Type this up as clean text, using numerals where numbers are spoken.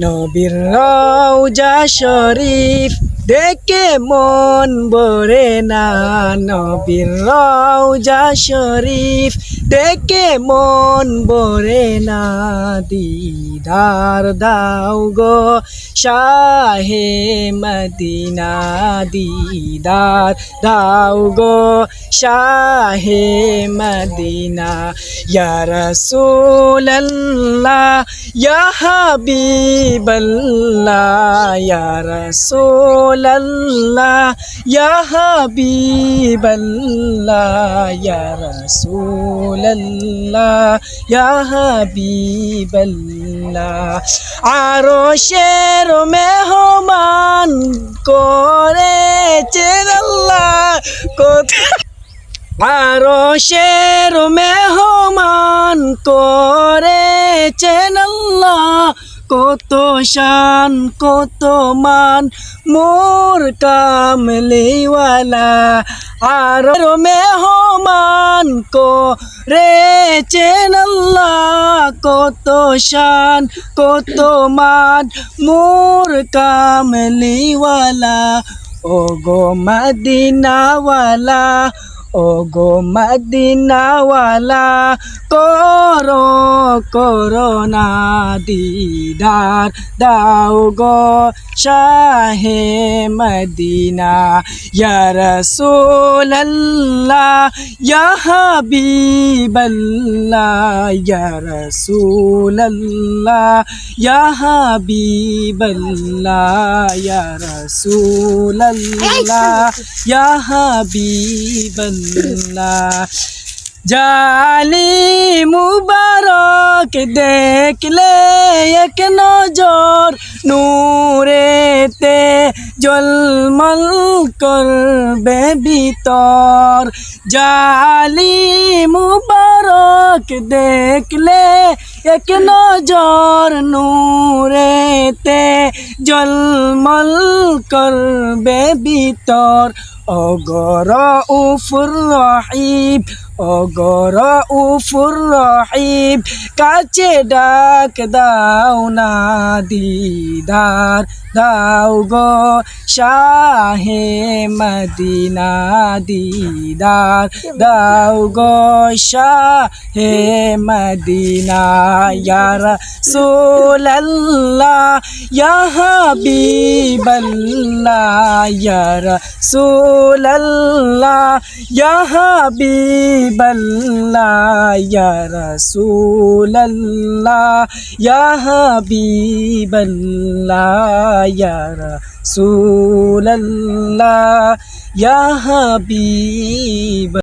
নবীর রওজা শরীফ দেখে মন ভরে না, নবীর রওজা শরীফ দেখে মন ভরে না। দিদার দাও গো শাহে মদিনা, দিদার দাও গো শাহে মদিনা। ইয়া রাসূলুল্লাহ ইয়া হাবিবাল্লাহ, ইয়া রাসূলুল্লাহ ইয়া হাবিবাল্লাহ, ইয়া রাসূলুল্লাহ ইয়া হাবিবাল্লাহ। আরশের মেহমান করেছেন আল্লাহ, আরশের মেহমান করেছেন আল্লাহ, কত শান কত মান মোর কামলিওয়ালা। আর মেহমান করেছেন আল্লাহ, কত শান কত মান মোর কামলিওয়ালা। ও গো মদিনাওয়ালা, ও গো মদিনাওয়ালা, করো করোনা দিদার দাও গো শাহে মদিনা। ইয়া রাসূলুল্লাহ ইয়া হাবিবাল্লাহ, ইয়া রাসূলুল্লাহ ইয়া হাবিবাল্লাহ, ইয়া রাসূলুল্লাহ ইয়া হাবিবাল্লাহ। জালি মুবারক দেখলে এক নজর, নূরেতে জলমল করবে ভিতর। জালি মুবারক দেখলে এক নজর, নূরেতে জলমল করবে ভিতর। ওগো রউফুর রহিম, ওগো রউফুর রহিম, কাছে ডাক দাও না দিদার দাও গো শাহে মদিনা, দিদার দাও গো শাহে মদিনা। ইয়া রাসূলুল্লাহ ইয়া হাবিবাল্লাহ, ইয়া রাসূলুল্লাহ ইয়া হাবিবাল্লাহ, ইয়া রাসূলুল্লাহ ইয়া হাবিবাল্লাহ, ইয়া রাসূলুল্লাহ ইয়া হাবিব।